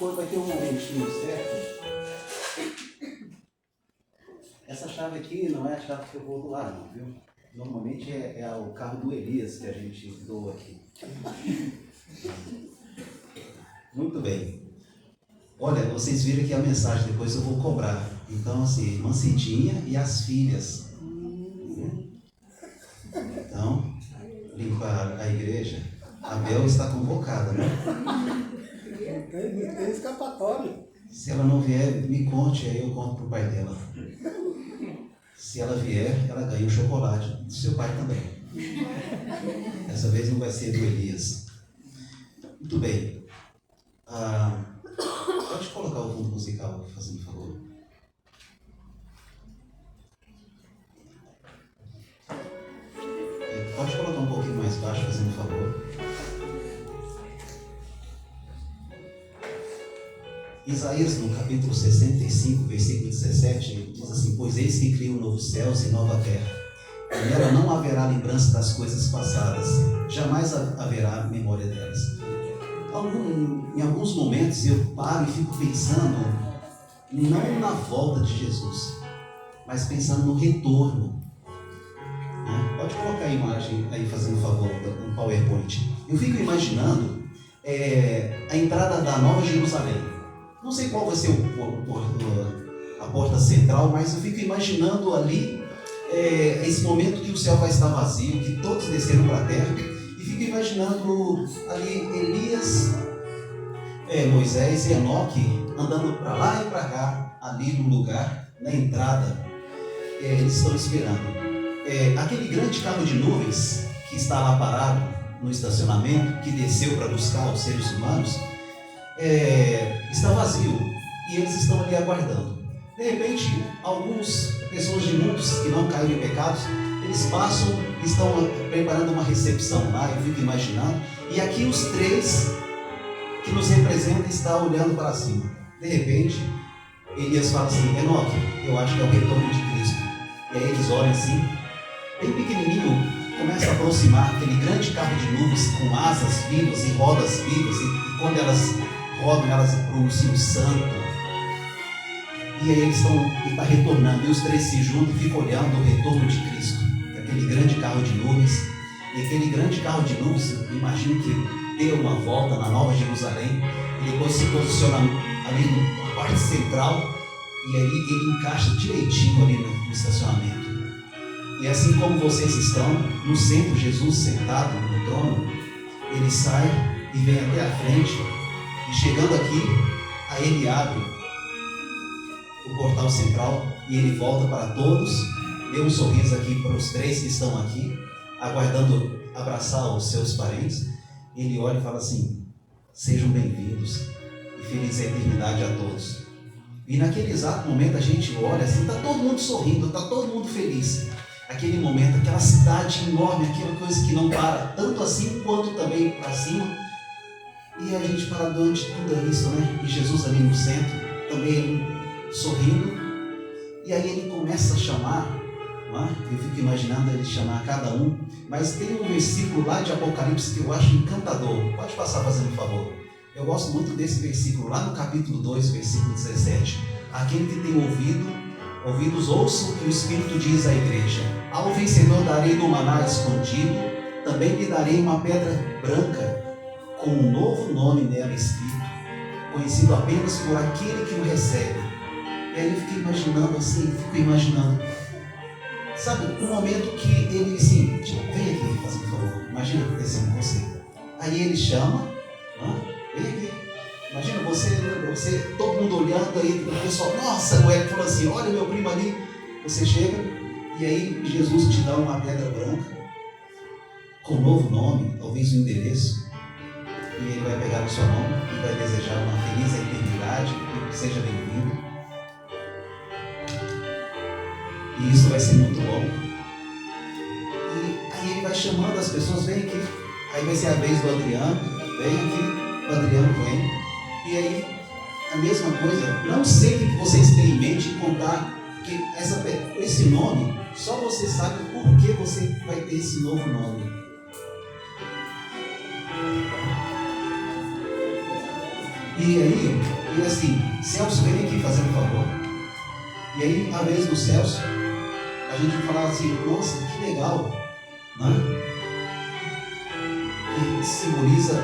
depois vai ter um momentinho certo. Essa chave aqui não é a chave que eu vou doar, não, viu? Normalmente é o carro do Elias que a gente doa aqui. Muito bem. Olha, vocês viram aqui a mensagem, depois eu vou cobrar. Então, assim, irmã Cidinha e as filhas. Então, limpar a igreja. A Bel está convocada, né? Não tem escapatório. Se ela não vier, me conte, aí eu conto pro pai dela. Se ela vier, ela ganha um chocolate do seu pai também. Dessa vez não vai ser do Elias. Muito bem. Pode colocar o fundo musical, fazendo favor. Pode colocar um pouquinho mais baixo, fazendo favor. Isaías, no capítulo 65, versículo 17, ele diz assim: pois eis que crio novos céus e nova terra, e nela não haverá lembrança das coisas passadas, jamais haverá memória delas. Em alguns momentos eu paro e fico pensando, não na volta de Jesus, mas pensando no retorno. Pode colocar a imagem aí, fazendo favor, no PowerPoint. Eu fico imaginando a entrada da Nova Jerusalém. Não sei qual vai ser a porta central, mas eu fico imaginando ali esse momento que o céu vai estar vazio, que todos desceram para a terra, e fico imaginando ali Elias, Moisés e Enoque andando para lá e para cá, ali no lugar, na entrada. Eles estão esperando. Aquele grande carro de nuvens que está lá parado no estacionamento, que desceu para buscar os seres humanos, está vazio e eles estão ali aguardando. De repente, algumas pessoas de muitos que não caíram em pecados, eles passam, estão preparando uma recepção lá, eu fico imaginando, e aqui os três que nos representam estão olhando para cima. De repente, Elias fala assim: Enoque, eu acho que é o retorno de Cristo. E aí eles olham assim, bem pequenininho, começa a aproximar aquele grande carro de nuvens com asas vivas e rodas vivas, e quando elas rodam, elas pronunciam santo. E aí eles está retornando, e os três se juntam e ficam olhando o retorno de Cristo, aquele grande carro de nuvens. E aquele grande carro de nuvens, eu imagino que deu uma volta na Nova Jerusalém, e depois se posiciona ali na parte central, e aí ele encaixa direitinho ali no estacionamento. E assim como vocês estão no centro, Jesus sentado no trono, ele sai e vem até a frente, e chegando aqui, aí ele abre o portal central e ele volta para todos, dê um sorriso aqui para os três que estão aqui, aguardando abraçar os seus parentes. Ele olha e fala assim: sejam bem-vindos e feliz eternidade a todos. E naquele exato momento a gente olha assim, está todo mundo sorrindo, está todo mundo feliz. Aquele momento, aquela cidade enorme, aquela coisa que não para, tanto assim quanto também para cima. E a gente para diante de tudo isso, né? E Jesus ali no centro, também sorrindo. E aí ele começa a chamar, né? Eu fico imaginando ele chamar cada um. Mas tem um versículo lá de Apocalipse que eu acho encantador. Pode passar fazendo um favor. Eu gosto muito desse versículo, lá no capítulo 2, versículo 17. Aquele que tem ouvidos ouçam o que o Espírito diz à igreja. Ao vencedor darei do maná escondido, também lhe darei uma pedra branca, com um novo nome nela escrito, conhecido apenas por aquele que o recebe. E aí eu fico imaginando assim, sabe, um momento que ele assim, vem aqui, faz um favor, imagina acontecendo com você. Aí ele chama, vem aqui. Imagina você, todo mundo olhando aí, o pessoal, nossa, o Hélio falou assim, olha meu primo ali. Você chega e aí Jesus te dá uma pedra branca, com um novo nome, talvez um endereço, e ele vai pegar o seu nome e vai desejar uma feliz eternidade, e seja bem-vindo. E isso vai ser muito bom. E aí ele vai chamando as pessoas, vem aqui. Aí vai ser a vez do Adriano, vem aqui, o Adriano vem. E aí, a mesma coisa, não sei o que vocês têm em mente em contar que esse nome, só você sabe por que você vai ter esse novo nome. E aí, e assim, Celso, vem aqui fazendo um favor. E aí, a vez do Celso, a gente falava assim, nossa, que legal, né? Que simboliza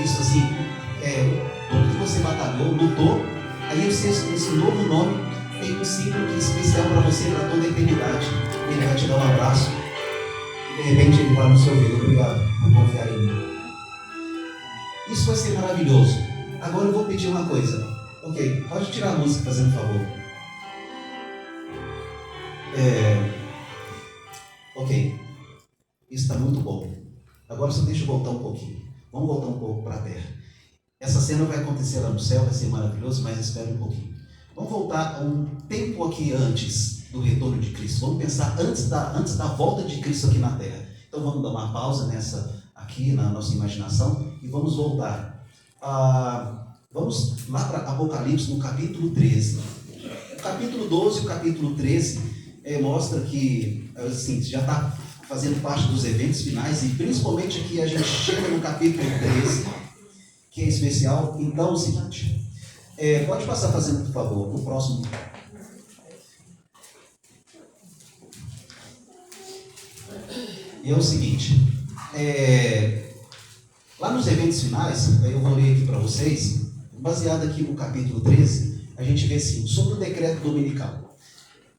isso assim, tudo que você batalhou, lutou, aí esse novo nome tem um símbolo que é especial para você para toda a eternidade. Ele vai te dar um abraço e de repente ele fala no seu ouvido, obrigado por confiar em mim. Isso vai ser maravilhoso. Agora eu vou pedir uma coisa. Ok, pode tirar a música fazendo favor. Ok, isso está muito bom. Agora só deixa eu voltar um pouquinho. Vamos voltar um pouco para a terra. Essa cena vai acontecer lá no céu, vai ser maravilhoso, mas espere um pouquinho. Vamos voltar a um tempo aqui antes do retorno de Cristo. Vamos pensar antes da volta de Cristo aqui na terra. Então vamos dar uma pausa aqui na nossa imaginação e vamos voltar. Vamos lá para Apocalipse, no capítulo 13. O capítulo 12 e o capítulo 13 mostra que assim, já está fazendo parte dos eventos finais, e principalmente aqui a gente chega no capítulo 13, que é especial. Então é o seguinte, pode passar fazendo, por favor, o próximo. E é o seguinte, lá nos eventos finais, eu vou ler aqui para vocês, baseado aqui no capítulo 13, a gente vê assim, sobre o decreto dominical.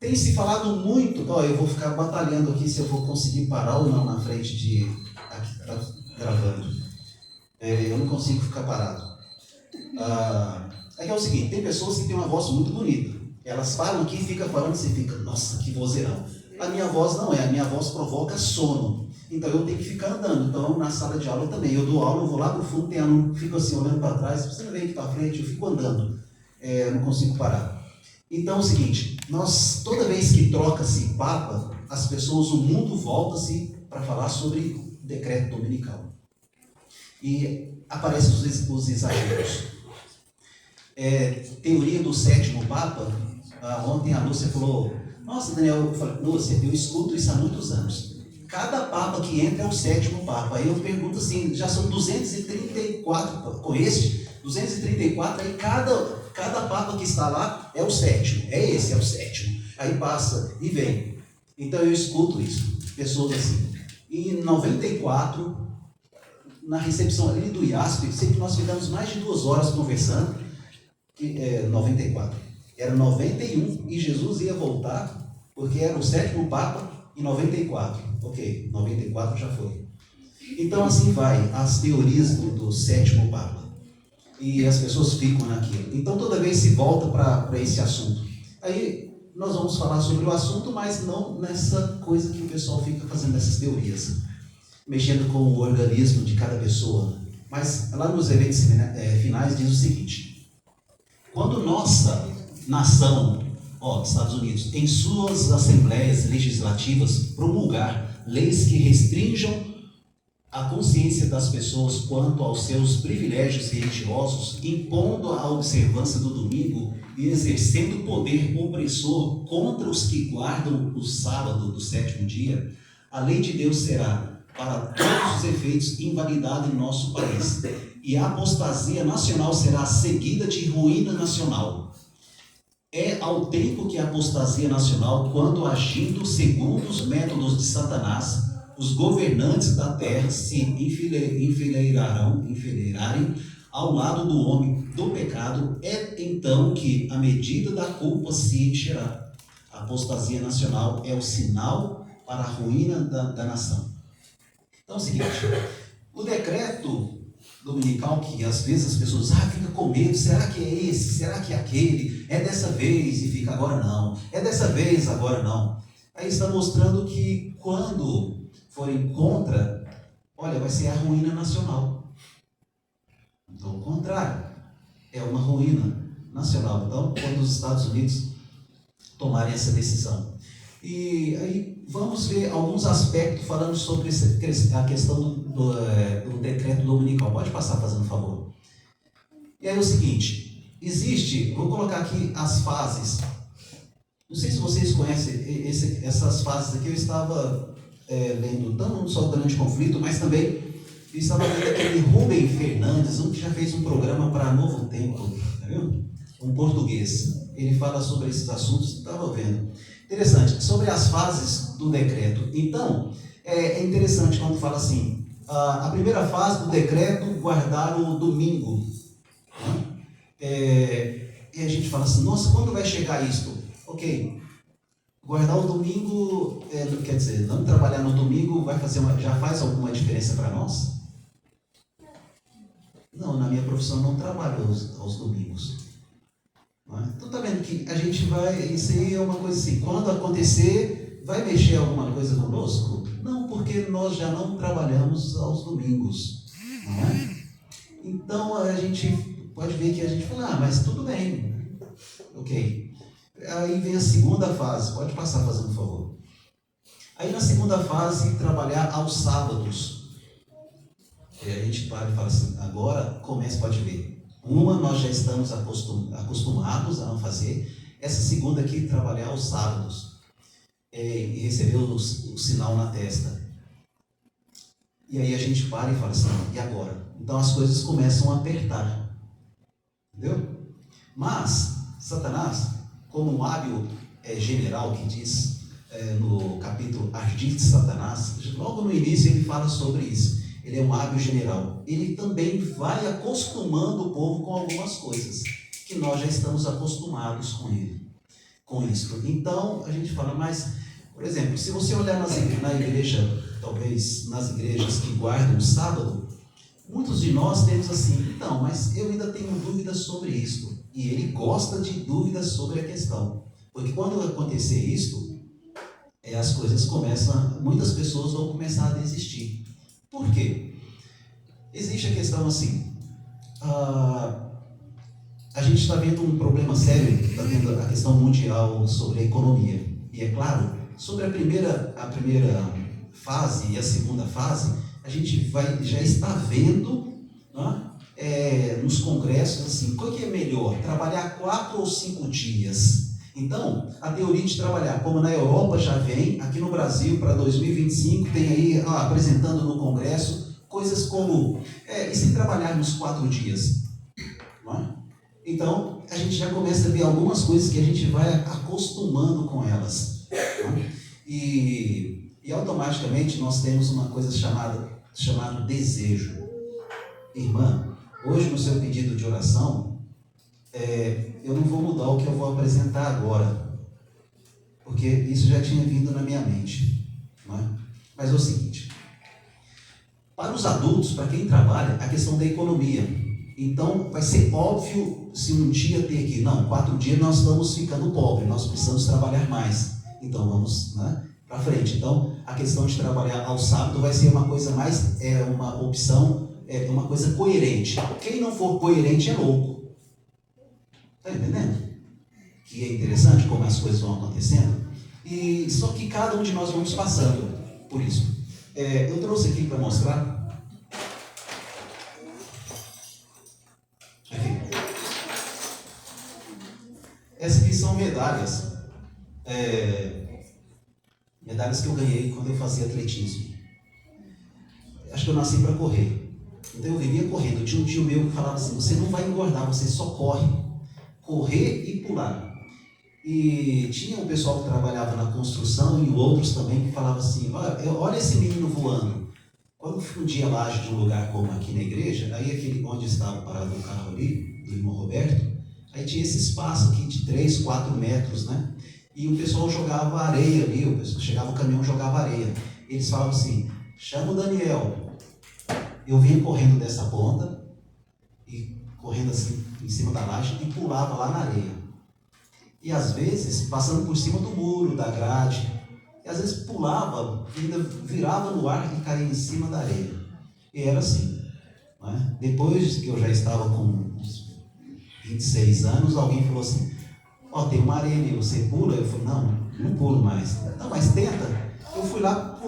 Tem se falado muito, eu vou ficar batalhando aqui se eu vou conseguir parar ou não na frente aqui gravando. Eu não consigo ficar parado. É o seguinte, tem pessoas que têm uma voz muito bonita. Elas falam aqui e ficam falando, você fica, nossa, que vozeirão. A minha voz não é, a minha voz provoca sono. Então eu tenho que ficar andando. Então na sala de aula também. Eu dou aula, eu vou lá no fundo, fico assim olhando para trás, você não vem aqui para frente, eu fico andando. Eu não consigo parar. Então é o seguinte, toda vez que troca-se papa, as pessoas, o mundo volta-se para falar sobre o decreto dominical. E aparecem os exageros. Teoria do sétimo papa, ontem a Lúcia falou, nossa, Daniel, eu falei, Lúcia, eu escuto isso há muitos anos. Cada papa que entra é o sétimo papa. Aí eu pergunto assim, já são 234 com este, 234, aí cada papa que está lá é o sétimo. Esse é o sétimo. Aí passa e vem. Então eu escuto isso. Pessoas assim. E em 94, na recepção ali do IASP, sei que nós ficamos mais de 2 horas conversando. 94. Era 91 e Jesus ia voltar, porque era o sétimo papa em 94. Ok, 94 já foi. Então assim vai as teorias do sétimo papa. E as pessoas ficam naquilo. Então toda vez se volta para esse assunto. Aí nós vamos falar sobre o assunto, mas não nessa coisa que o pessoal fica fazendo essas teorias, mexendo com o organismo de cada pessoa. Mas lá nos eventos finais diz o seguinte: quando nossa nação, Estados Unidos, em suas assembleias legislativas promulgar leis que restringam a consciência das pessoas quanto aos seus privilégios religiosos, impondo a observância do domingo e exercendo poder opressor contra os que guardam o sábado do sétimo dia, a lei de Deus será, para todos os efeitos, invalidada em nosso país, e a apostasia nacional será seguida de ruína nacional. É ao tempo que a apostasia nacional, quando agindo segundo os métodos de Satanás, os governantes da terra se enfileirarem ao lado do homem do pecado, é então que a medida da culpa se encherá. A apostasia nacional é o sinal para a ruína da nação. Então é o seguinte, o decreto dominical, que às vezes as pessoas ficam com medo, será que é esse, será que é aquele, é dessa vez e fica agora não, é dessa vez, agora não. Aí está mostrando que quando forem contra, vai ser a ruína nacional. Então, o contrário, é uma ruína nacional. Então, quando os Estados Unidos tomarem essa decisão. E aí, vamos ver alguns aspectos falando sobre a questão do decreto dominical. Pode passar, fazendo um favor. E aí é o seguinte, vou colocar aqui as fases. Não sei se vocês conhecem essas fases aqui, eu estava lendo não só o grande conflito, mas também Eu estava vendo aquele Rubem Fernandes, um que já fez um programa para Novo Tempo, tá vendo? Um português. Ele fala sobre esses assuntos, estava vendo. Interessante, sobre as fases do decreto. Então, é interessante quando fala assim, a primeira fase do decreto, guardar o domingo. Né? E a gente fala assim, nossa, quando vai chegar isto? Ok, guardar o domingo, quer dizer, não trabalhar no domingo já faz alguma diferença para nós? Não, na minha profissão não trabalho aos domingos. Não é? Então tá vendo que a gente vai, isso aí é uma coisa assim, quando acontecer, vai mexer alguma coisa conosco? Não, porque nós já não trabalhamos aos domingos. Não é? Então a gente pode ver que a gente fala, mas tudo bem, ok. Aí vem a segunda fase, pode passar fazendo um favor. Aí na segunda fase, trabalhar aos sábados. E a gente para e fala assim, agora pode ver. Uma nós já estamos acostumados a não fazer, essa segunda aqui, trabalhar aos sábados. E receber o sinal na testa. E aí a gente para e fala assim, e agora? Então as coisas começam a apertar. Entendeu? Mas, Satanás, como um hábil general que diz no capítulo Ardite de Satanás, logo no início ele fala sobre isso. Ele é um hábil general. Ele também vai acostumando o povo com algumas coisas que nós já estamos acostumados com ele, com isso. Então a gente fala, mas, por exemplo, se você olhar na igreja, talvez nas igrejas que guardam o sábado, muitos de nós temos assim, então, mas eu ainda tenho dúvidas sobre isso. E ele gosta de dúvidas sobre a questão. Porque quando acontecer isso, as coisas muitas pessoas vão começar a desistir. Por quê? Existe a questão assim, a gente está vendo um problema sério, está vendo a questão mundial sobre a economia. E é claro, sobre a primeira fase e a segunda fase, a gente já está vendo, nos congressos, assim, o que é melhor? Trabalhar 4 ou 5 dias? Então, a teoria de trabalhar, como na Europa já vem, aqui no Brasil, para 2025, tem aí, apresentando no congresso, coisas como, e se trabalharmos 4 dias? Não é? Então, a gente já começa a ver algumas coisas que a gente vai acostumando com elas. Não é? E automaticamente nós temos uma coisa chamada desejo. Irmã, hoje no seu pedido de oração, eu não vou mudar o que eu vou apresentar agora, porque isso já tinha vindo na minha mente. Não é? Mas é o seguinte, para os adultos, para quem trabalha, a questão da economia. Então, vai ser óbvio se um dia ter aqui, 4 dias nós estamos ficando pobres, nós precisamos trabalhar mais. Então, vamos para frente. Então, a questão de trabalhar ao sábado vai ser uma coisa mais, uma opção, uma coisa coerente. Quem não for coerente é louco. Está entendendo? Que é interessante como as coisas vão acontecendo. E só que cada um de nós vamos passando por isso. Eu trouxe aqui para mostrar. Aqui. Essas aqui são medalhas. Medalhas que eu ganhei quando eu fazia atletismo. Acho que eu nasci para correr. Então eu vivia correndo. Tinha um tio meu que falava assim, você não vai engordar, você só corre. Correr e pular. E tinha um pessoal que trabalhava na construção e outros também que falavam assim, olha esse menino voando. Quando fundia a laje de um lugar como aqui na igreja, aí aquele onde estava parado o carro ali, do irmão Roberto, aí tinha esse espaço aqui de 3, 4 metros, né? E o pessoal jogava areia ali, chegava o caminhão e jogava areia. Eles falavam assim, chama o Daniel. Eu vinha correndo dessa ponta, e correndo assim em cima da laje, e pulava lá na areia. E às vezes, passando por cima do muro, da grade, e às vezes pulava, ainda virava no ar e caía em cima da areia. E era assim. Não é? Depois que eu já estava com uns 26 anos, alguém falou assim, tem uma areia ali, você pula? Eu falei, não pulo mais. Não, mas tenta. Eu fui lá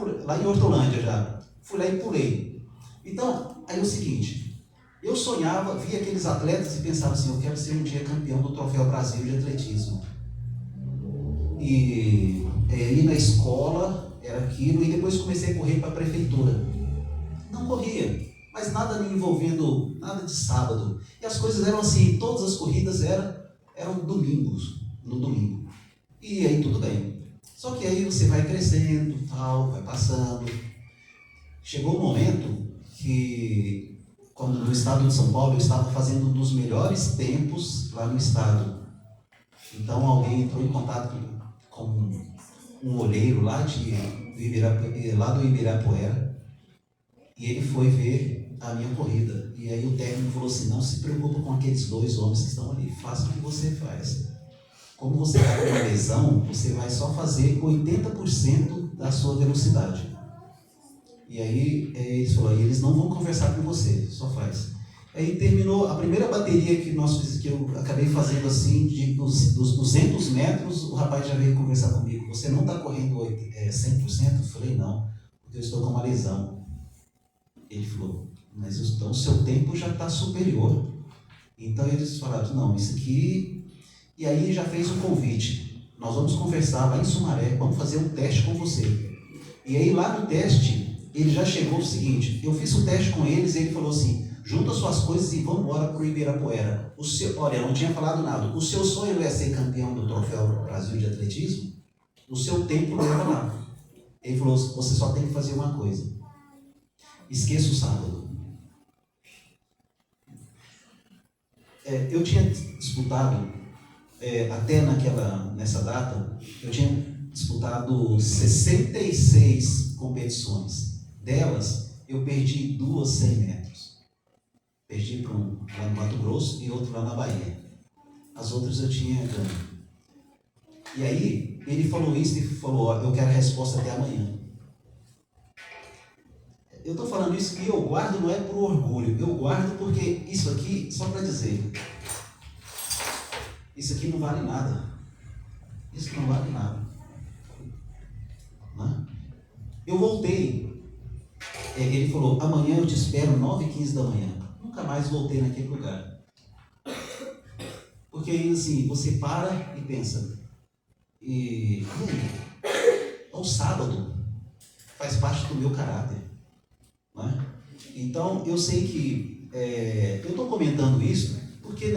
em Hortolândia já, fui lá e pulei. Então, aí é o seguinte, eu sonhava, via aqueles atletas e pensava assim, eu quero ser um dia campeão do Troféu Brasil de atletismo. E ir na escola, era aquilo, e depois comecei a correr para a prefeitura. Não corria. mas nada me envolvendo, nada de sábado. E as coisas eram assim, todas as corridas eram domingos, no domingo. E aí tudo bem. Só que aí você vai crescendo, tal, vai passando. Chegou um momento que, quando no estado de São Paulo, eu estava fazendo um dos melhores tempos lá no estado. Então alguém entrou em contato com um olheiro lá do Ibirapuera, e ele foi ver a minha corrida. E aí o técnico falou assim: não se preocupa com aqueles 2 homens que estão ali, faça o que você faz. Como você está com uma lesão, você vai só fazer 80% da sua velocidade. E aí ele falou: eles não vão conversar com você, só faz. Aí terminou a primeira bateria que eu acabei fazendo assim, dos 200 metros, o rapaz já veio conversar comigo. Você não está correndo 100%? Eu falei: não, porque eu estou com uma lesão. Ele falou: mas então o seu tempo já está superior. Então eles falaram: não, isso aqui... E aí já fez um convite: nós vamos conversar lá em Sumaré, vamos fazer um teste com você. E aí lá no teste, ele já chegou o seguinte: eu fiz o teste com eles e ele falou assim: junta suas coisas e vamos embora para o Ibirapuera. Olha, eu não tinha falado nada. O seu sonho é ser campeão do Troféu Brasil de Atletismo? O seu tempo leva lá. Ele falou: você só tem que fazer uma coisa: esqueça o sábado. Eu tinha disputado, até nessa data, eu tinha disputado 66 competições. Delas, eu perdi 2 100 metros. Perdi para um lá no Mato Grosso e outro lá na Bahia. As outras eu tinha ganho. E aí, ele falou isso e falou: ó, eu quero a resposta até amanhã. Eu estou falando isso que eu guardo, não é por orgulho. Eu guardo porque isso aqui, só para dizer, isso aqui não vale nada. Isso não vale nada. Não? Eu voltei. Ele falou: amanhã eu te espero 9h15 da manhã. Nunca mais voltei naquele lugar. Porque aí assim, você para e pensa: e aí? É o sábado. Faz parte do meu caráter. Não é? Então eu sei que eu estou comentando isso porque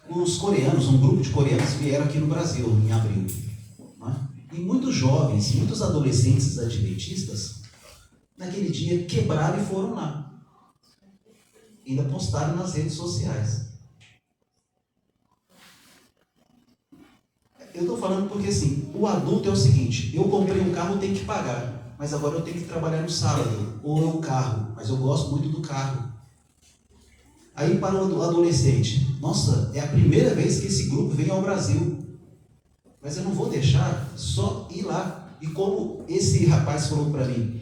os coreanos, um grupo de coreanos vieram aqui no Brasil em abril. Não é? E muitos jovens, muitos adolescentes adventistas, naquele dia quebraram e foram lá. Ainda postaram nas redes sociais. Eu estou falando porque assim, o adulto é o seguinte: eu comprei um carro, tenho que pagar, mas agora eu tenho que trabalhar no sábado, ou é o carro, mas eu gosto muito do carro. Aí para o adolescente: nossa, é a primeira vez que esse grupo vem ao Brasil, mas eu não vou deixar só ir lá. E como esse rapaz falou para mim,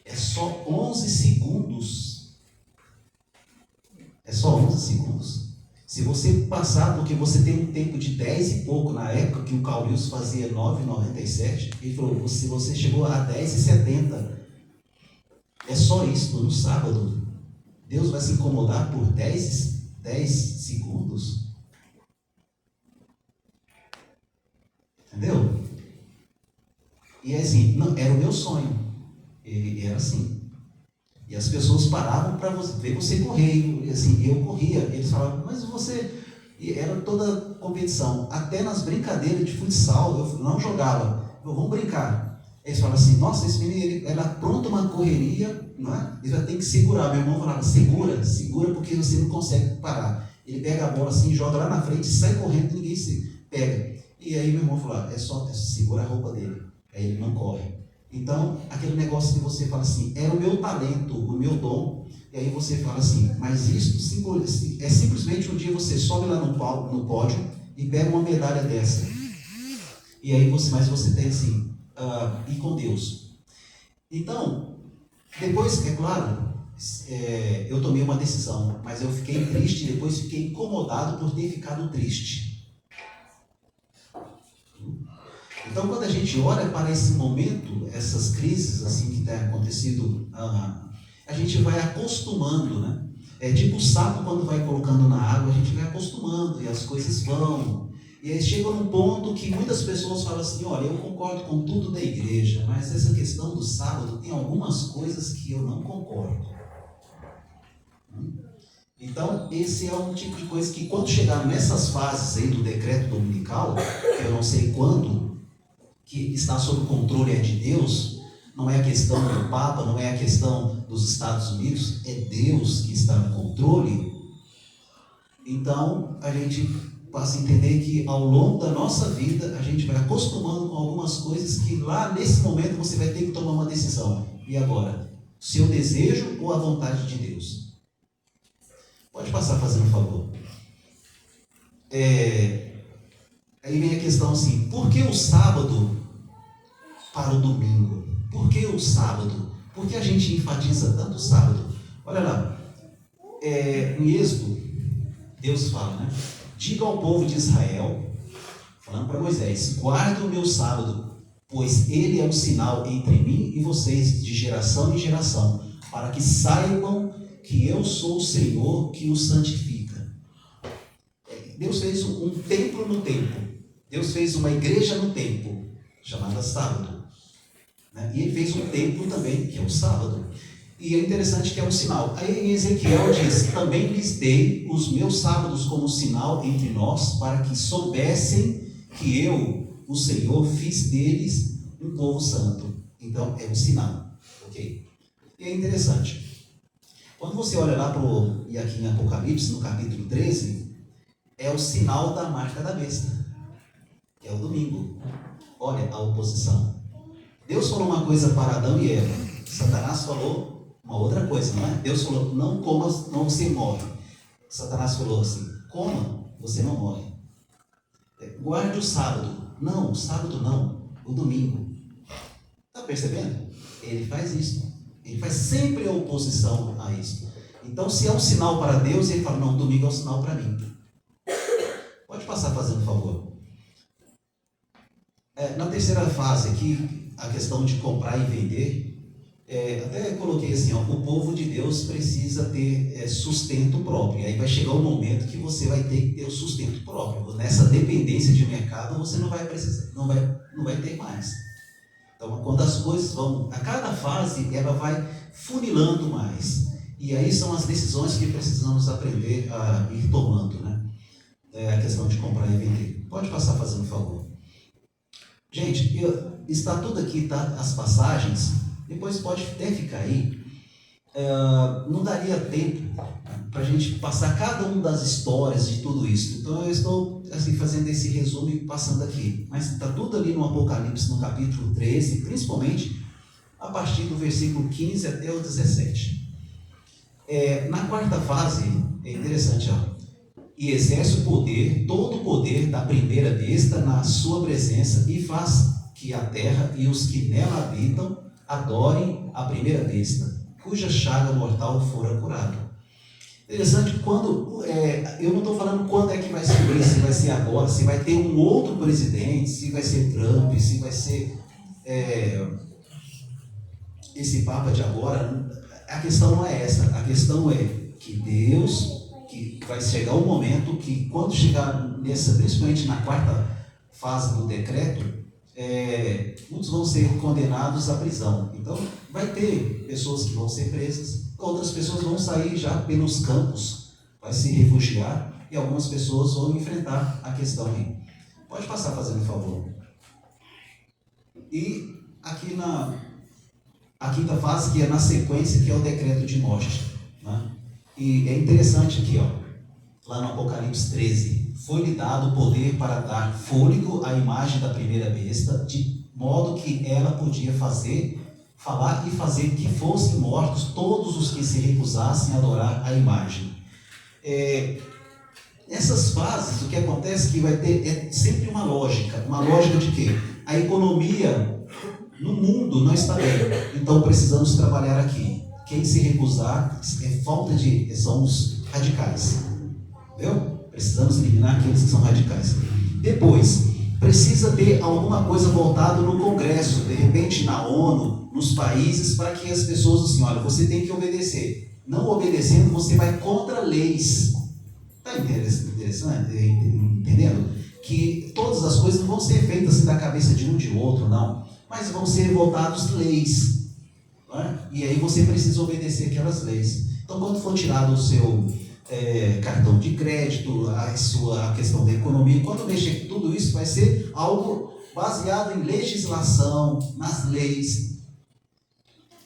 é só 11 segundos. É só 11 segundos. Se você passar, porque você tem um tempo de 10 e pouco, na época que o Carl Lewis fazia 9,97, ele falou: se você chegou a 10,70, é só isso, no sábado. Deus vai se incomodar por 10 segundos? Entendeu? E assim, não, era o meu sonho. E era assim. E as pessoas paravam para ver você correr. E assim, eu corria. Eles falavam: mas você... E era toda competição. Até nas brincadeiras de futsal, eu não jogava. Vamos brincar. Eles falavam assim: nossa, esse menino, ele apronta uma correria, não é? Ele vai ter que segurar. Meu irmão falava: segura porque você não consegue parar. Ele pega a bola assim, joga lá na frente, sai correndo, ninguém se pega. E aí meu irmão falava: só segura a roupa dele. Aí ele não corre. Então, aquele negócio que você fala assim: é o meu talento, o meu dom. E aí você fala assim: mas isso é simplesmente um dia você sobe lá no pódio e pega uma medalha dessa. E aí você tem assim, ir com Deus. Então, depois, é claro, eu tomei uma decisão, mas eu fiquei triste e depois fiquei incomodado por ter ficado triste. Então, quando a gente olha para esse momento, essas crises assim que têm acontecido, a gente vai acostumando, né? É tipo o sapo quando vai colocando na água, a gente vai acostumando e as coisas vão. E aí chega num ponto que muitas pessoas falam assim: olha, eu concordo com tudo da igreja, mas essa questão do sábado tem algumas coisas que eu não concordo. Então, esse é um tipo de coisa que, quando chegar nessas fases aí do decreto dominical, que eu não sei quando, que está sob o controle de Deus, não é a questão do Papa, não é a questão dos Estados Unidos, é Deus que está no controle. Então, a gente passa a entender que ao longo da nossa vida, a gente vai acostumando com algumas coisas que lá nesse momento você vai ter que tomar uma decisão. E agora? Seu desejo ou a vontade de Deus? Pode passar fazendo um favor. Aí vem a questão assim, por que o sábado para o domingo? Por que o sábado? Por que a gente enfatiza tanto o sábado? Olha lá, em Êxodo, Deus fala, né? Diga ao povo de Israel, falando para Moisés, guarde o meu sábado, pois ele é um sinal entre mim e vocês, de geração em geração, para que saibam que eu sou o Senhor que os santifica. Deus fez um templo no tempo. Deus fez uma igreja no templo, chamada sábado. E ele fez um templo também, que é o sábado. E é interessante que é um sinal. Aí em Ezequiel diz, também lhes dei os meus sábados como sinal entre nós, para que soubessem que eu, o Senhor, fiz deles um povo santo. Então é um sinal. Ok? E é interessante. Quando você olha lá e aqui em Apocalipse, no capítulo 13, é o sinal da marca da besta, que é o domingo. Olha a oposição. Deus falou uma coisa para Adão e Eva. Satanás falou uma outra coisa, não é? Deus falou, não coma, não você morre. Satanás falou assim, coma, você não morre. Guarde o sábado. Não, o sábado não, o domingo. Está percebendo? Ele faz isso. Ele faz sempre a oposição a isso. Então, se é um sinal para Deus, ele fala, não, domingo é um sinal para mim. Pode passar fazendo um favor. Na terceira fase aqui, a questão de comprar e vender, até coloquei assim, ó, o povo de Deus precisa ter sustento próprio. E aí vai chegar um momento que você vai ter que ter o sustento próprio. Nessa dependência de mercado, você não vai precisar, não vai ter mais. Então, quando as coisas vão, a cada fase, ela vai funilando mais. E aí são as decisões que precisamos aprender a ir tomando, né? A questão de comprar e vender. Pode passar fazendo um favor. Gente, está tudo aqui, tá? As passagens, depois pode até ficar aí. Não daria tempo para a gente passar cada uma das histórias de tudo isso. Então eu estou assim, fazendo esse resumo e passando aqui. Mas está tudo ali no Apocalipse, no capítulo 13, principalmente a partir do versículo 15 até o 17. Na quarta fase, é interessante, ó. E exerce o poder, todo o poder da primeira besta na sua presença e faz que a terra e os que nela habitam adorem a primeira besta, cuja chaga mortal fora curada. Interessante, quando eu não estou falando quando é que vai ser isso, se vai ser agora, se vai ter um outro presidente, se vai ser Trump, se vai ser esse Papa de agora. A questão não é essa, a questão é que Deus, que vai chegar um momento que quando chegar principalmente na quarta fase do decreto, muitos vão ser condenados à prisão. Então, vai ter pessoas que vão ser presas, outras pessoas vão sair já pelos campos, vai se refugiar, e algumas pessoas vão enfrentar a questão aí. Pode passar fazendo um favor. E aqui a quinta fase, que é na sequência, que é o decreto de morte. Né? E é interessante aqui, ó, lá no Apocalipse 13, foi-lhe dado o poder para dar fôlego à imagem da primeira besta, de modo que ela podia falar e fazer que fossem mortos todos os que se recusassem a adorar a imagem. Essas fases, o que acontece é que vai ter sempre uma lógica de quê? A economia no mundo não está bem, então precisamos trabalhar aqui. Quem se recusar são os radicais. Entendeu? Precisamos eliminar aqueles que são radicais. Depois, precisa ter alguma coisa voltada no Congresso, de repente na ONU, nos países, para que as pessoas assim, olha, você tem que obedecer. Não obedecendo, você vai contra leis. Está interessante? Entendendo? Que todas as coisas não vão ser feitas assim da cabeça de um de outro, não. Mas vão ser voltados leis. Não é? E aí você precisa obedecer aquelas leis. Então, quando for tirado o seu cartão de crédito, a questão da economia, quando mexer com tudo isso, vai ser algo baseado em legislação, nas leis.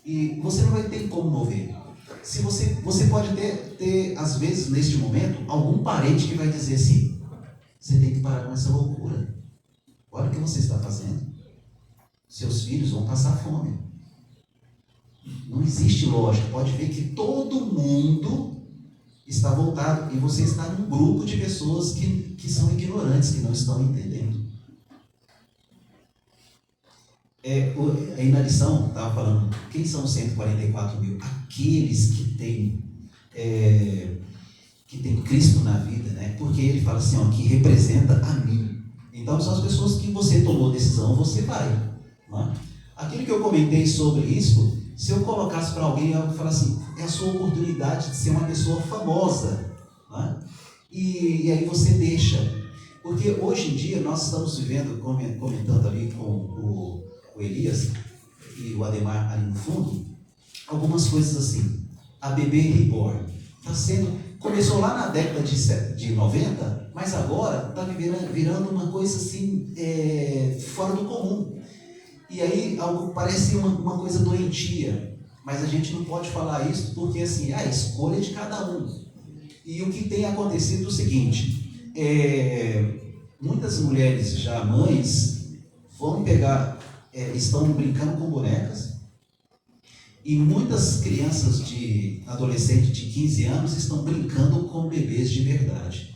E você não vai ter como mover. Se você pode ter, às vezes, neste momento, algum parente que vai dizer assim, você tem que parar com essa loucura. Olha o que você está fazendo. Seus filhos vão passar fome. Não existe lógica. Pode ver que todo mundo está voltado. E você está num grupo de pessoas que são ignorantes, que não estão entendendo. Aí na lição, estava falando, quem são os 144 mil? Aqueles que têm Cristo na vida, né? Porque ele fala assim, ó, que representa a mim. Então são as pessoas que você tomou decisão, você vai. Não é? Aquilo que eu comentei sobre isso, se eu colocasse para alguém, eu falar assim, é a sua oportunidade de ser uma pessoa famosa. Não é? E aí você deixa. Porque hoje em dia nós estamos vivendo, comentando ali com o Elias e o Ademar ali no fundo, algumas coisas assim. A bebê reborn começou lá na década de 90, mas agora está virando uma coisa assim, fora do comum. E aí algo parece uma coisa doentia, mas a gente não pode falar isso porque assim, a escolha é de cada um. E o que tem acontecido é o seguinte, muitas mulheres já mães vão pegar, estão brincando com bonecas, e muitas crianças adolescentes de 15 anos estão brincando com bebês de verdade.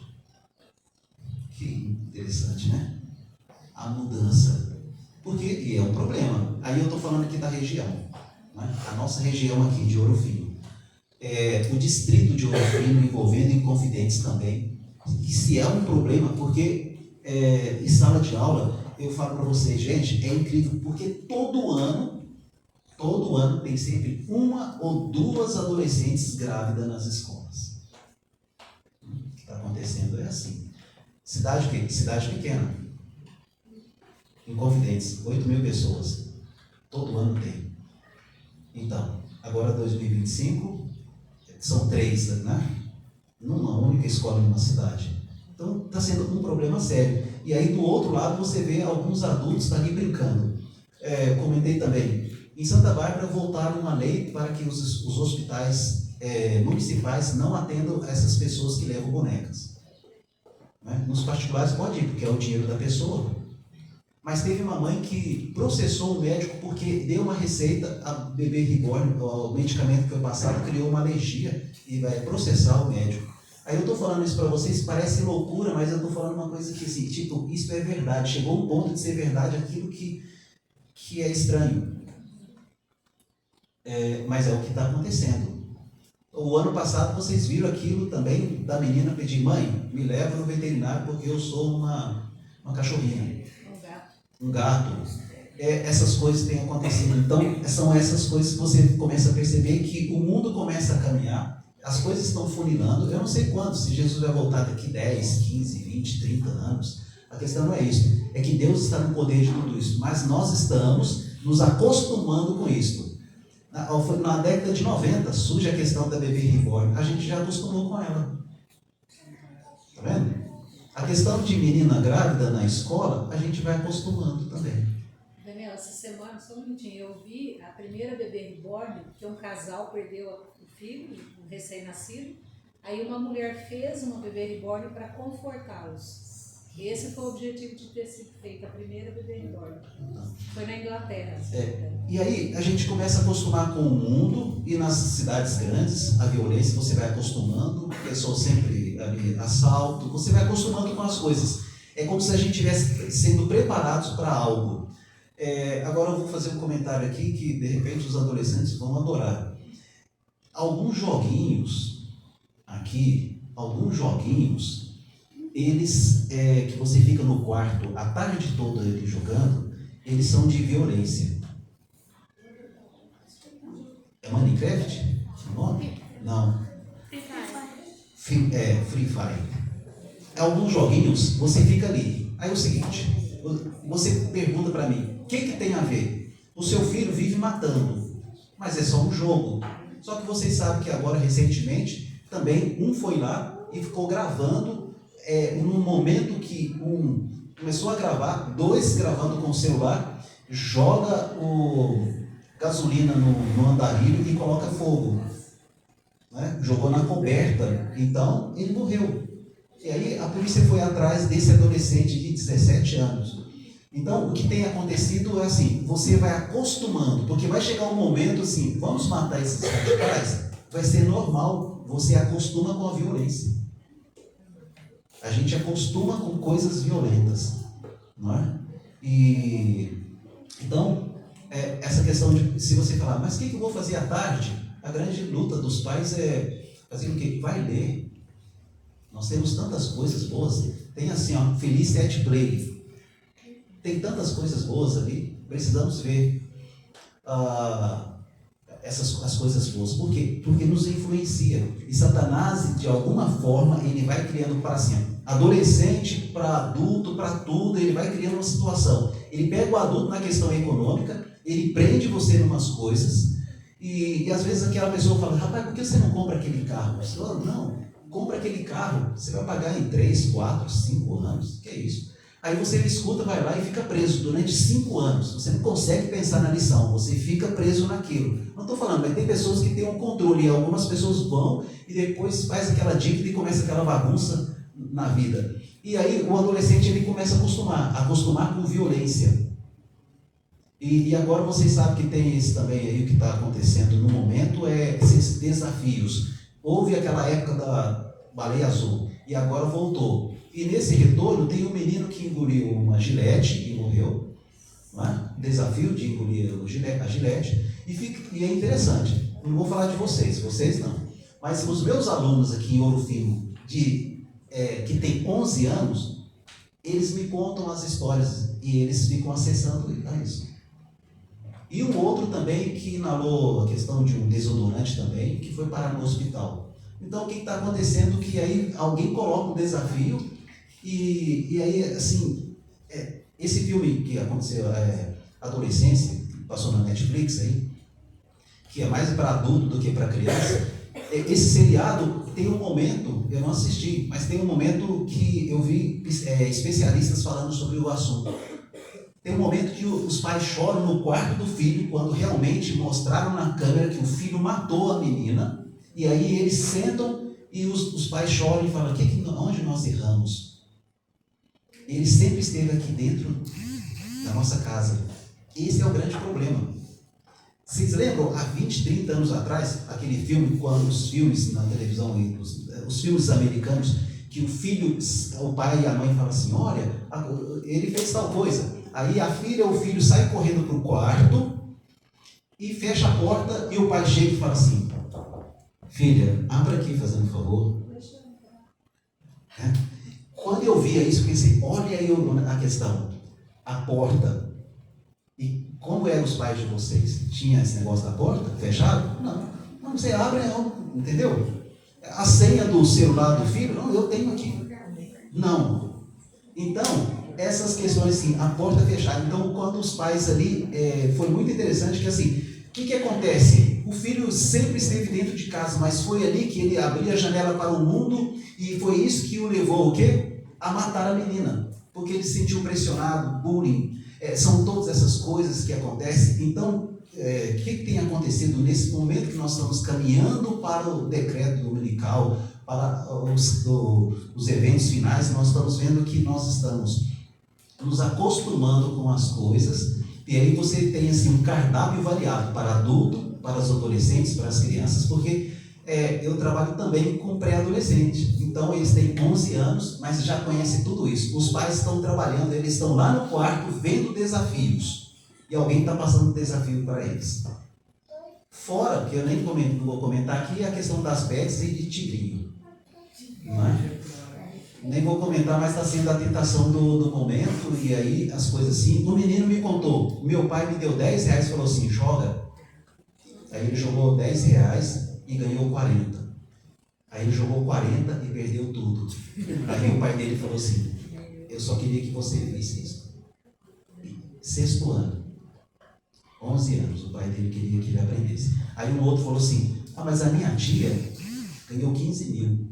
Que interessante, né? A mudança. E é um problema. Aí eu estou falando aqui da região. Né? A nossa região aqui de Ouro Fino. O distrito de Ouro Fino envolvendo Inconfidentes também. E se é um problema, porque em sala de aula, eu falo para vocês, gente, é incrível, porque todo ano tem sempre uma ou duas adolescentes grávidas nas escolas. O que está acontecendo é assim. Cidade o quê? Cidade pequena. Inconfidentes, 8 mil pessoas. Todo ano tem. Então, agora 2025, são 3, né? Numa única escola numa cidade. Então, está sendo um problema sério. E aí, do outro lado, você vê alguns adultos ali brincando. Comentei também. Em Santa Bárbara voltaram uma lei para que os hospitais municipais não atendam essas pessoas que levam bonecas. Né? Nos particulares pode ir, porque é o dinheiro da pessoa. Mas teve uma mãe que processou o médico porque deu uma receita, a bebê reborn, o medicamento que foi passado, criou uma alergia e vai processar o médico. Aí eu estou falando isso para vocês, parece loucura, mas eu estou falando uma coisa que assim, tipo, isso é verdade. Chegou um ponto de ser verdade aquilo que é estranho. Mas é o que está acontecendo. O ano passado vocês viram aquilo também da menina pedir, mãe, me leva no veterinário porque eu sou uma cachorrinha. Um gato. Essas coisas têm acontecido. Então, são essas coisas que você começa a perceber que o mundo começa a caminhar, as coisas estão funilando. Eu não sei quando, se Jesus vai voltar daqui 10, 15, 20, 30 anos. A questão não é isso. É que Deus está no poder de tudo isso. Mas nós estamos nos acostumando com isso. Na década de 90 surge a questão da bebê reborn. A gente já acostumou com ela. Tá vendo? A questão de menina grávida na escola, a gente vai acostumando também. Daniela, essa semana, só um minutinho, eu vi a primeira bebê reborn, que um casal perdeu o filho, um recém-nascido, aí uma mulher fez uma bebê reborn para confortá-los. Esse foi o objetivo de ter sido feita a primeira bebê reborn. Foi na Inglaterra. E aí a gente começa a acostumar com o mundo, e nas cidades grandes, a violência você vai acostumando, pessoas sempre ali, assalto, você vai acostumando com as coisas. É como se a gente estivesse sendo preparados para algo. Agora eu vou fazer um comentário aqui que de repente os adolescentes vão adorar. Alguns joguinhos, eles, que você fica no quarto a tarde toda ali jogando, eles são de violência. É Minecraft o nome? Não. Free Fire. Alguns joguinhos, você fica ali. Aí é o seguinte, você pergunta para mim, o que tem a ver? O seu filho vive matando, mas é só um jogo. Só que vocês sabem que agora, recentemente, também um foi lá e ficou gravando, num momento que um começou a gravar, dois gravando com o celular, joga gasolina no andarilho e coloca fogo. Né? Jogou na coberta, então ele morreu. E aí a polícia foi atrás desse adolescente de 17 anos. Então o que tem acontecido é assim, você vai acostumando, porque vai chegar um momento assim, vamos matar esses radicais, vai ser normal, você acostuma com a violência. A gente acostuma com coisas violentas, não é? Então, essa questão de, se você falar, mas o que eu vou fazer à tarde? A grande luta dos pais é fazer o quê? Vai ler. Nós temos tantas coisas boas. Tem assim, ó, Feliz at Play. Tem tantas coisas boas ali. Precisamos ver as coisas boas. Por quê? Porque nos influencia. E Satanás, de alguma forma, ele vai criando para assim, adolescente, para adulto, para tudo, ele vai criando uma situação. Ele pega o adulto na questão econômica, ele prende você em umas coisas, e às vezes aquela pessoa fala, rapaz, por que você não compra aquele carro? Você fala, não, compra aquele carro, você vai pagar em 3, 4, 5 anos, que é isso? Aí você escuta, vai lá e fica preso durante 5 anos, você não consegue pensar na lição, você fica preso naquilo. Não estou falando, mas tem pessoas que têm um controle, e algumas pessoas vão e depois faz aquela dívida e começa aquela bagunça na vida. E aí o adolescente ele começa a acostumar com violência. E agora vocês sabem que tem esse também aí, o que está acontecendo no momento esses desafios. Houve aquela época da baleia azul e agora voltou. E nesse retorno tem um menino que engoliu uma gilete e morreu. Não é? Desafio de engolir a gilete. E é interessante, não vou falar de vocês não. Mas os meus alunos aqui em Ouro Fino, que tem 11 anos, eles me contam as histórias e eles ficam acessando isso. E um outro também que inalou a questão de um desodorante também, que foi parar no hospital. Então o que está acontecendo? Que aí alguém coloca um desafio e aí assim, esse filme que aconteceu, Adolescência, que passou na Netflix aí, que é mais para adulto do que para criança, esse seriado tem um momento, eu não assisti, mas tem um momento que eu vi especialistas falando sobre o assunto. Tem um momento que os pais choram no quarto do filho, quando realmente mostraram na câmera que o filho matou a menina, e aí eles sentam e os pais choram e falam, onde nós erramos? Ele sempre esteve aqui dentro da nossa casa. Esse é o grande problema. Vocês lembram, há 20, 30 anos atrás, aquele filme, quando os filmes na televisão, os filmes americanos, que o pai e a mãe falam assim, olha, ele fez tal coisa. Aí a filha ou o filho sai correndo para o quarto e fecha a porta e o pai chega e fala assim, filha, abra aqui fazendo um favor. Quando eu via isso, eu pensei, olha aí a questão, a porta. E como eram os pais de vocês? Tinha esse negócio da porta fechado? Não, você abre, entendeu? A senha do celular do filho, não, eu tenho aqui. Não. Então, essas questões assim, a porta fechada. Então, quando os pais ali, foi muito interessante que assim, o que acontece? O filho sempre esteve dentro de casa, mas foi ali que ele abriu a janela para o mundo e foi isso que o levou o quê? A matar a menina, porque ele se sentiu pressionado, bullying. São todas essas coisas que acontecem. Então, o que tem acontecido nesse momento que nós estamos caminhando para o decreto dominical, para os eventos finais? Nós estamos vendo que nós estamos nos acostumando com as coisas, e aí você tem assim, um cardápio variado para adulto, para os adolescentes, para as crianças, porque eu trabalho também com pré-adolescente, então eles têm 11 anos, mas já conhecem tudo isso. Os pais estão trabalhando, eles estão lá no quarto vendo desafios, e alguém está passando um desafio para eles. Fora, que eu nem não vou comentar aqui, a questão das bets e de tigrinho. Não é? Nem vou comentar, mas está sendo a tentação do momento, e aí as coisas assim. O menino me contou, meu pai me deu 10 reais e falou assim, joga. Aí ele jogou 10 reais e ganhou 40. Aí ele jogou 40 e perdeu tudo. Aí o pai dele falou assim, eu só queria que você visse isso. 6º ano. 11 anos, o pai dele queria que ele aprendesse. Aí um outro falou assim, mas a minha tia ganhou 15 mil.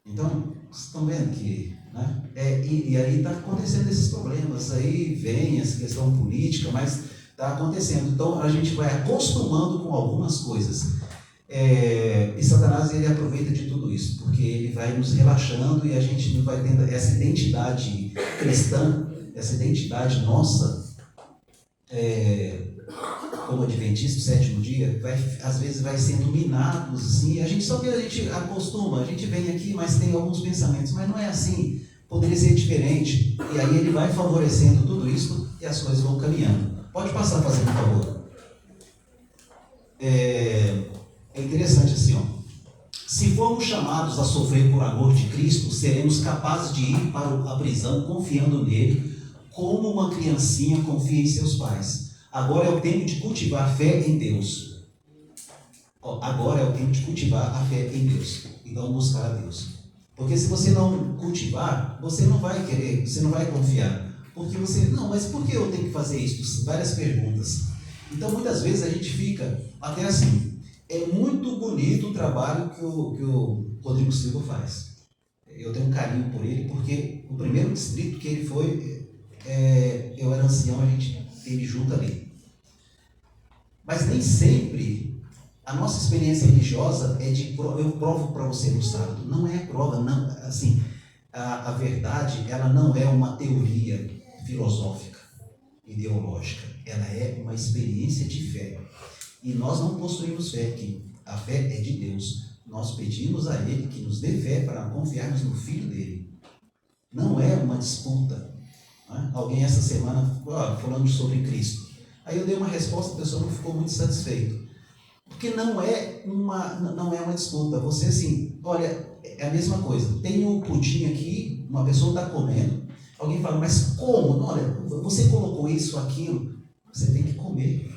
Então, vocês estão vendo que, né? E aí está acontecendo esses problemas, aí vem essa questão política, mas está acontecendo. Então a gente vai acostumando com algumas coisas. E Satanás, ele aproveita de tudo isso, porque ele vai nos relaxando e a gente não vai tendo essa identidade cristã, essa identidade nossa, como adventista do sétimo dia, às vezes vai sendo minados assim, a gente acostuma, a gente vem aqui, mas tem alguns pensamentos, mas não é assim, poderia ser diferente, e aí ele vai favorecendo tudo isso e as coisas vão caminhando. Pode passar fazendo um favor. É interessante assim, ó. Se formos chamados a sofrer por amor de Cristo, seremos capazes de ir para a prisão confiando nele, como uma criancinha confia em seus pais. Agora é o tempo de cultivar a fé em Deus. Agora é o tempo de cultivar a fé em Deus. Então buscar a Deus. Porque se você não cultivar, você não vai querer, você não vai confiar. Porque mas por que eu tenho que fazer isso? Várias perguntas. Então muitas vezes a gente fica até assim. É muito bonito o trabalho que o Rodrigo Silva faz. Eu tenho um carinho por ele, porque o primeiro distrito que ele foi, eu era ancião, a gente teve junto ali. Mas nem sempre a nossa experiência religiosa é de eu provo para você no sábado. Não é prova, não. Assim, a verdade, ela não é uma teoria filosófica, ideológica. Ela é uma experiência de fé. E nós não possuímos fé aqui. A fé é de Deus. Nós pedimos a Ele que nos dê fé para confiarmos no Filho dele. Não é uma disputa. Né? Alguém essa semana falando sobre Cristo. Aí eu dei uma resposta, a pessoa não ficou muito satisfeita. Porque não é uma disputa. Você assim, olha, é a mesma coisa. Tem um pudim aqui, uma pessoa está comendo. Alguém fala, mas como? Olha, você colocou isso, aquilo. Você tem que comer.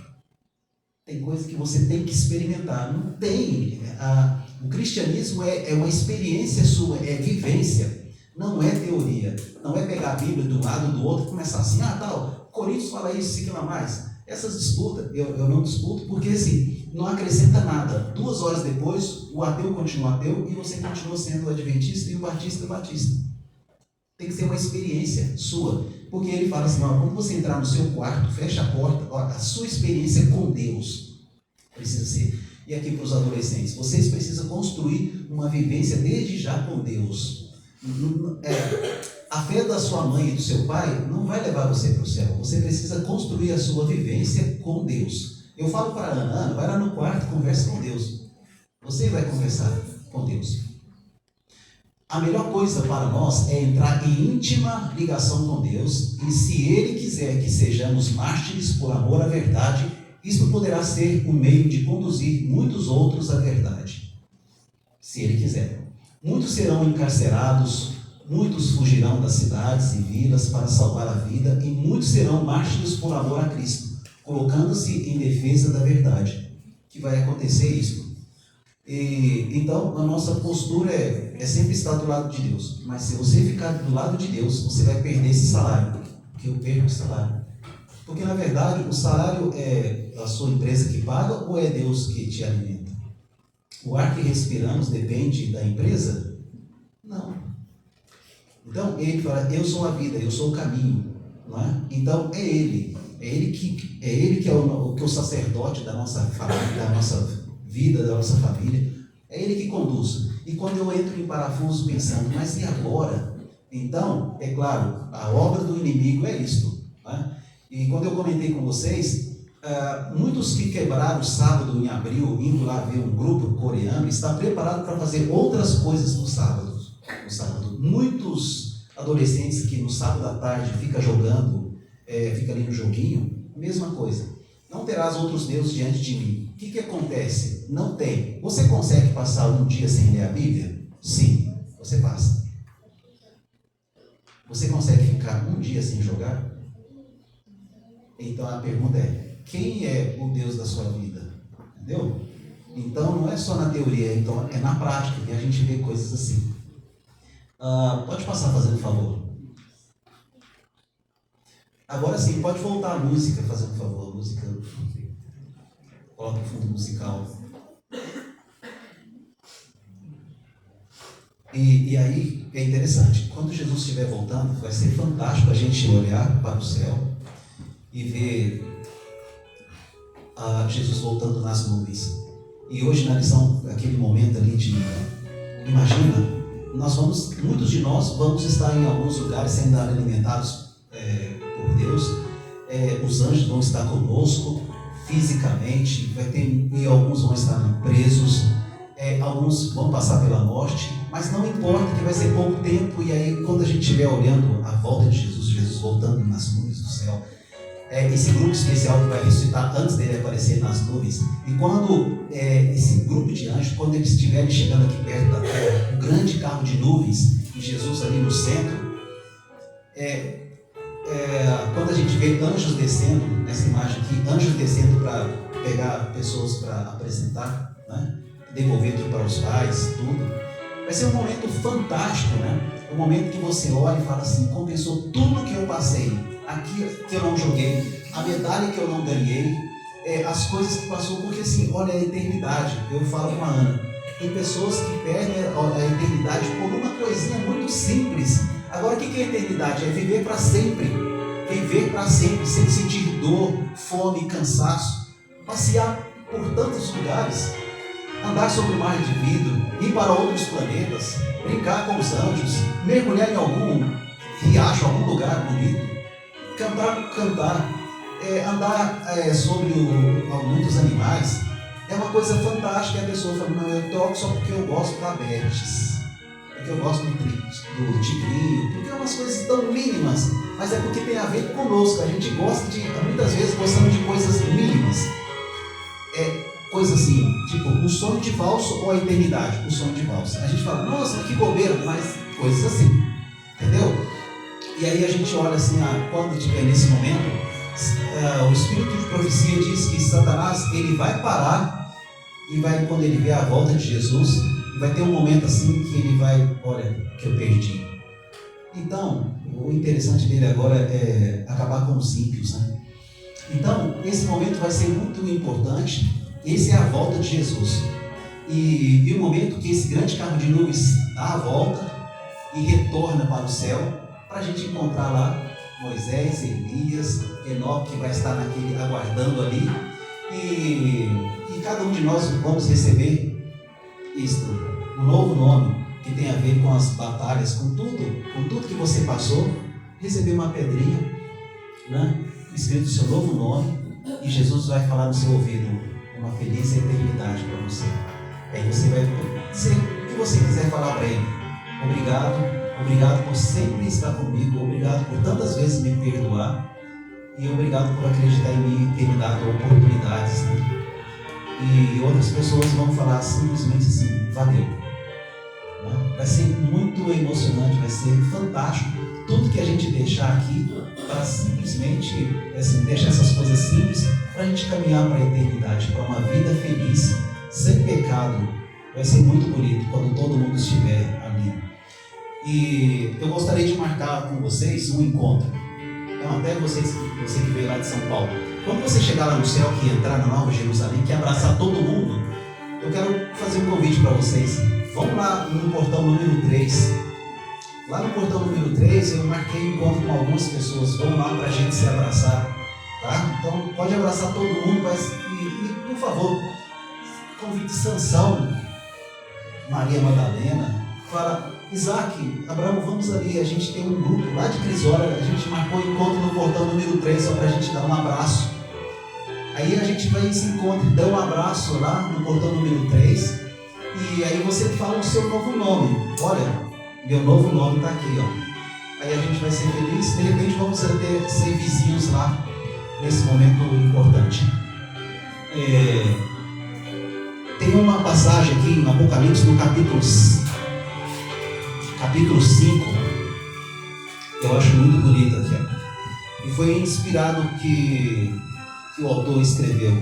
Tem coisa que você tem que experimentar. Não tem. O cristianismo é uma experiência sua, é vivência. Não é teoria. Não é pegar a Bíblia de um lado do outro e começar assim, tal, Coríntios fala isso, aquilo a mais. Essas disputas, eu não disputo, porque assim, não acrescenta nada. 2 horas depois, o ateu continua ateu e você continua sendo adventista e o batista. Tem que ser uma experiência sua. Porque ele fala assim, quando você entrar no seu quarto, fecha a porta, a sua experiência com Deus precisa ser. E aqui para os adolescentes, vocês precisam construir uma vivência desde já com Deus. A fé da sua mãe e do seu pai não vai levar você para o céu. Você precisa construir a sua vivência com Deus. Eu falo para a Ana, vai lá no quarto e conversa com Deus. Você vai conversar com Deus. A melhor coisa para nós é entrar em íntima ligação com Deus, e se Ele quiser que sejamos mártires por amor à verdade, isso poderá ser o meio de conduzir muitos outros à verdade. Se Ele quiser. Muitos serão encarcerados, muitos fugirão das cidades e vilas para salvar a vida, e muitos serão mártires por amor a Cristo, colocando-se em defesa da verdade. Que vai acontecer isso. Então, a nossa postura é sempre estar do lado de Deus. Mas se você ficar do lado de Deus, você vai perder esse salário. Porque eu perco o salário. Porque, na verdade, o salário é a sua empresa que paga ou é Deus que te alimenta? O ar que respiramos depende da empresa? Não. Então, ele fala, eu sou a vida, eu sou o caminho. Não é? Então, é Ele. É Ele que é o sacerdote da nossa família, da nossa vida, da nossa família. É Ele que conduz. E quando eu entro em parafuso pensando, mas e agora? Então, é claro, a obra do inimigo é isto. Né? E quando eu comentei com vocês, muitos que quebraram o sábado em abril, indo lá ver um grupo coreano, está preparado para fazer outras coisas no sábado. Muitos adolescentes que no sábado à tarde fica jogando, fica ali no joguinho, mesma coisa. Não terás outros deuses diante de mim. O que acontece? Não tem. Você consegue passar um dia sem ler a Bíblia? Sim, você passa. Você consegue ficar um dia sem jogar? Então a pergunta é, quem é o Deus da sua vida? Entendeu? Então não é só na teoria, então é na prática que a gente vê coisas assim. Pode passar fazendo favor. Agora sim, pode voltar a música, fazer um favor, a música. Coloca o fundo musical. E aí é interessante, quando Jesus estiver voltando, vai ser fantástico a gente olhar para o céu e ver Jesus voltando nas nuvens. E hoje na lição, aquele momento ali de, imagina, muitos de nós vamos estar em alguns lugares sendo alimentados por Deus, os anjos vão estar conosco fisicamente, e alguns vão estar presos, alguns vão passar pela morte, mas não importa que vai ser pouco tempo. E aí quando a gente estiver olhando a volta de Jesus voltando nas nuvens do céu, esse grupo especial que vai ressuscitar antes dele aparecer nas nuvens, e quando esse grupo de anjos, quando eles estiverem chegando aqui perto da terra, um grande carro de nuvens e Jesus ali no centro, quando a gente vê anjos descendo, nessa imagem aqui, anjos descendo para pegar pessoas para apresentar, né? Devolver tudo para os pais, tudo, vai ser um momento fantástico, né? Um momento que você olha e fala assim: compensou tudo que eu passei, aqui que eu não joguei, a medalha que eu não ganhei, as coisas que passou, porque assim, olha a eternidade. Eu falo com a Ana, tem pessoas que perdem a eternidade por uma coisinha muito simples. Agora, o que é eternidade? É viver para sempre. Viver para sempre, sem sentir dor, fome, cansaço. Passear por tantos lugares. Andar sobre o mar de vidro. Ir para outros planetas. Brincar com os anjos. Mergulhar em algum riacho, algum lugar bonito. Cantar. Andar sobre muitos animais. É uma coisa fantástica. E a pessoa fala: não, eu toco só porque eu gosto da Bertes. Porque eu gosto do tigrinho, porque é umas coisas tão mínimas, mas é porque tem a ver conosco. A gente gosta muitas vezes gostamos de coisas mínimas, coisas assim, tipo um sonho de valso ou a eternidade, um sonho de valso. A gente fala: nossa, que bobeira, mas coisas assim, entendeu? E aí a gente olha assim, quando estiver nesse momento, o Espírito de profecia diz que Satanás, ele vai parar e quando ele vê a volta de Jesus, vai ter um momento assim que ele vai: olha, que eu perdi. Então, o interessante dele agora é acabar com os ímpios, né? Então, esse momento vai ser muito importante. Esse é a volta de Jesus. E o momento que esse grande carro de nuvens dá a volta e retorna para o céu, para a gente encontrar lá Moisés, Elias, Enoque, que vai estar aguardando ali. E cada um de nós vamos receber um novo nome que tem a ver com as batalhas, com tudo que você passou. Receber uma pedrinha, né? Escrito o seu novo nome, e Jesus vai falar no seu ouvido uma feliz eternidade para você. Aí você vai dizer o que você quiser falar para ele: obrigado por sempre estar comigo, obrigado por tantas vezes me perdoar, e obrigado por acreditar em mim e ter me dado oportunidades, né? E outras pessoas vão falar simplesmente assim: valeu. Vai ser muito emocionante, vai ser fantástico tudo que a gente deixar aqui para simplesmente deixar essas coisas simples para a gente caminhar para a eternidade, para uma vida feliz, sem pecado. Vai ser muito bonito quando todo mundo estiver ali. E eu gostaria de marcar com vocês um encontro. Então, até você que veio lá de São Paulo, quando você chegar lá no céu, que entrar na Nova Jerusalém, que abraçar todo mundo, eu quero fazer um convite para vocês. Vamos lá no portão número 3. Lá no portão número 3 eu marquei um encontro com algumas pessoas. Vamos lá para a gente se abraçar, tá? Então pode abraçar todo mundo, e por favor, convide Sansão, Maria Madalena, fala: Isaac, Abraão, vamos ali. A gente tem um grupo lá de Crisória, a gente marcou um encontro no portão número 3 só para a gente dar um abraço. Aí a gente vai e se encontra e dá um abraço lá no portão número 3. E aí você fala o seu novo nome: olha, meu novo nome está aqui, ó. Aí a gente vai ser feliz. De repente vamos ser vizinhos lá nesse momento importante. Tem uma passagem aqui em Apocalipse, no capítulo 5, eu acho muito bonita aqui, e foi inspirado que o autor escreveu.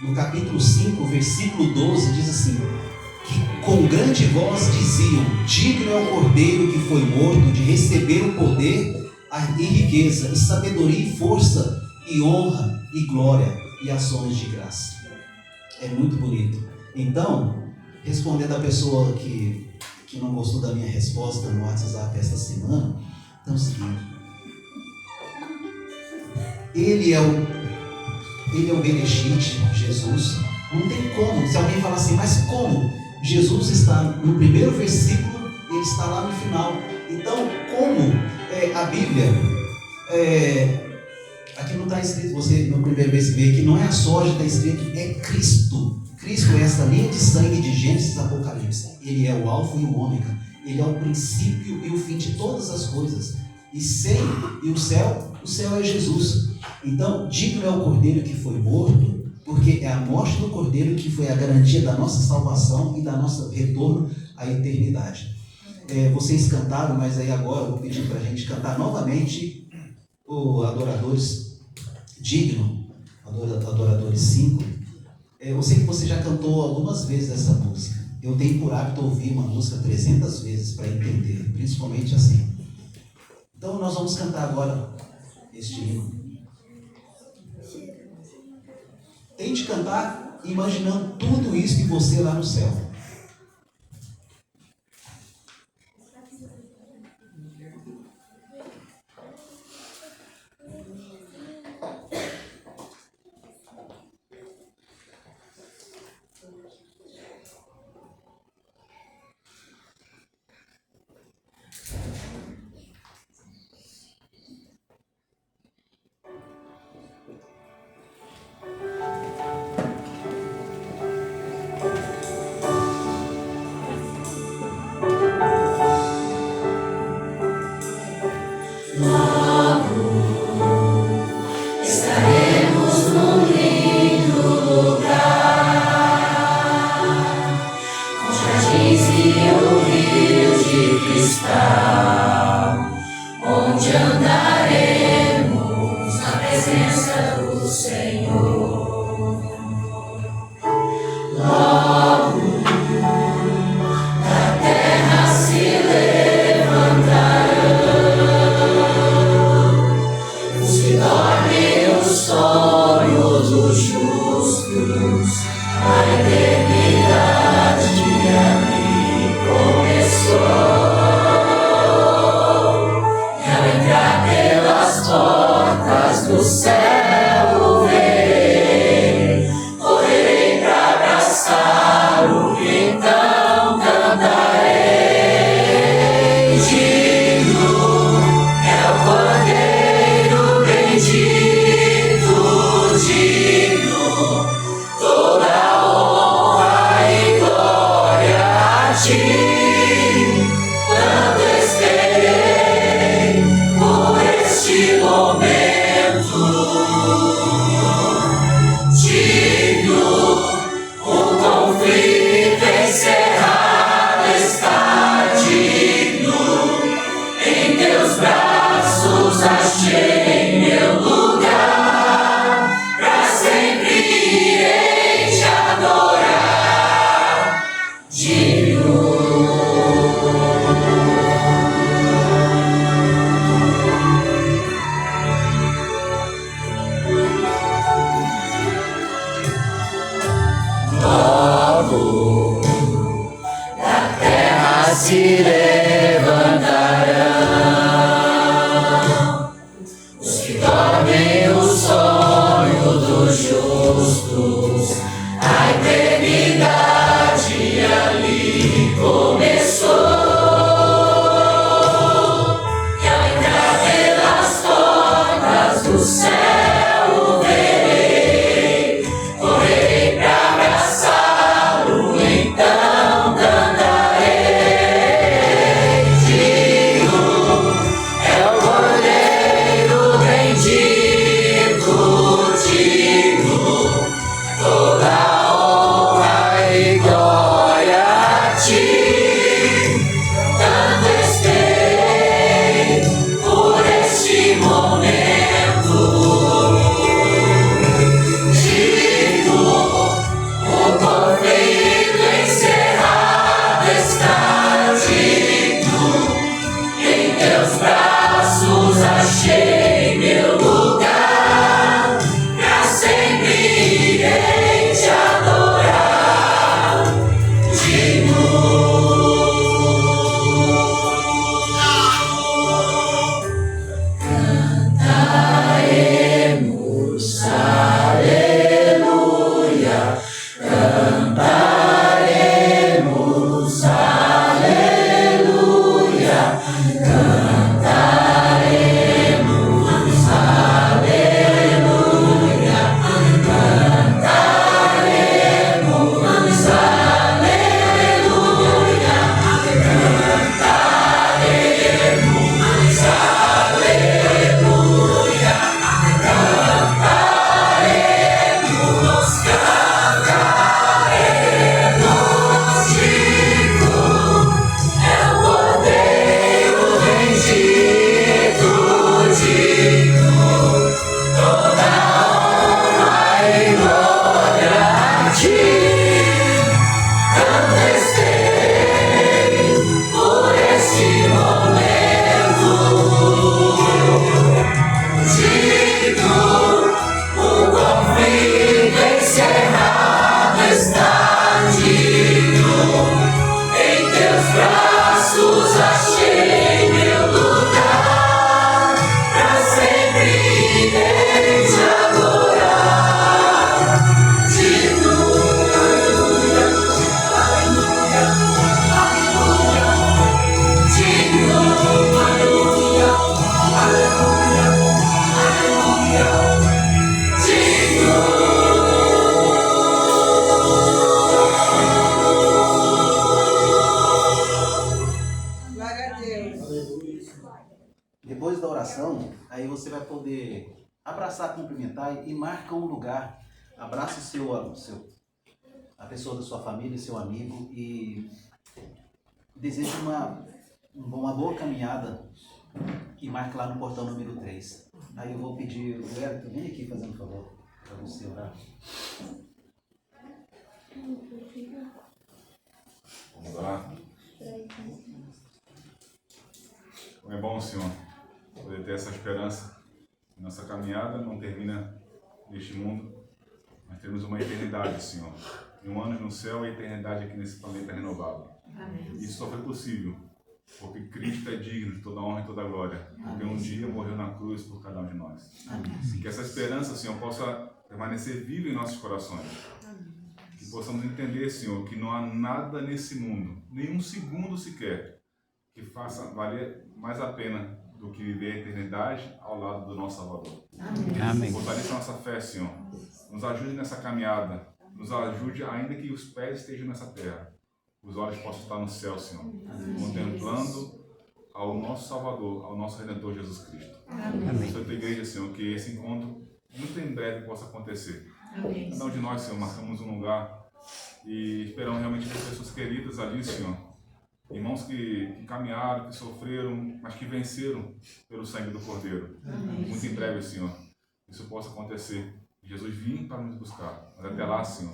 No capítulo 5, versículo 12, diz assim: que com grande voz diziam: digno é o Cordeiro que foi morto de receber o poder e riqueza, e sabedoria, e força, e honra, e glória, e ações de graça. É muito bonito. Então, respondendo a pessoa que não gostou da minha resposta no WhatsApp esta semana, então é o seguinte: Ele é o Bereshit, Jesus. Não tem como. Se alguém falar assim, mas como? Jesus está no primeiro versículo, ele está lá no final. Então, como a Bíblia, aqui não está escrito, você no primeiro versículo vê que não é a soja, está escrito, é Cristo. Cristo é essa linha de sangue de Gênesis e Apocalipse. Ele é o alfa e o ômega. Ele é o princípio e o fim de todas as coisas. E o céu é Jesus. Então, digno é o cordeiro que foi morto, porque é a morte do cordeiro que foi a garantia da nossa salvação e da nosso retorno à eternidade. Vocês cantaram, mas aí agora eu vou pedir para a gente cantar novamente o Adoradores Digno, Adoradores 5. Eu sei que você já cantou algumas vezes essa música. Eu tenho por hábito ouvir uma música 300 vezes para entender, principalmente assim. Então nós vamos cantar agora este hino. Tente cantar imaginando tudo isso e você lá no céu. Toda honra e Depois da oração, aí você vai poder abraçar, cumprimentar e marca um lugar. Abraça a pessoa da sua família, seu amigo, e deseja uma boa caminhada e marque lá no portão número 3. Aí eu vou pedir o Wellington, vem aqui fazendo um favor para você orar. Vamos lá. É bom, Senhor, poder ter essa esperança. Nossa caminhada não termina neste mundo, mas temos uma eternidade, Senhor. 1 ano no céu e eternidade aqui nesse planeta renovado. Amém. Isso só foi possível porque Cristo é digno de toda honra e toda glória. Porque um dia morreu na cruz por cada um de nós. Amém. E que essa esperança, Senhor, possa permanecer viva em nossos corações. Que possamos entender, Senhor, que não há nada nesse mundo, nenhum segundo sequer, que faça valer mais a pena do que viver a eternidade ao lado do nosso Salvador. Amém. Fortaleça nossa fé, Senhor. Nos ajude nessa caminhada. Nos ajude, ainda que os pés estejam nessa terra. Os olhos possam estar no céu, Senhor. Contemplando ao nosso Salvador, ao nosso Redentor Jesus Cristo. Abençoe a tua igreja, Senhor, que esse encontro muito em breve possa acontecer. Amém. Cada um de nós, Senhor, marcamos um lugar e esperamos realmente ver pessoas queridas ali, Senhor. Irmãos que caminharam, que sofreram, mas que venceram pelo sangue do Cordeiro. Amém. Muito em breve, Senhor, isso possa acontecer. Jesus vim para nos buscar. Mas até lá, Senhor,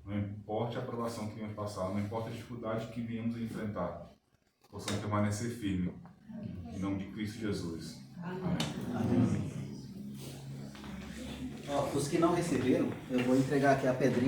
não importa a provação que venhamos passar, não importa a dificuldade que venhamos a enfrentar, possamos permanecer firmes. Em nome de Cristo Jesus. Amém. Ó, os que não receberam, eu vou entregar aqui a pedrinha.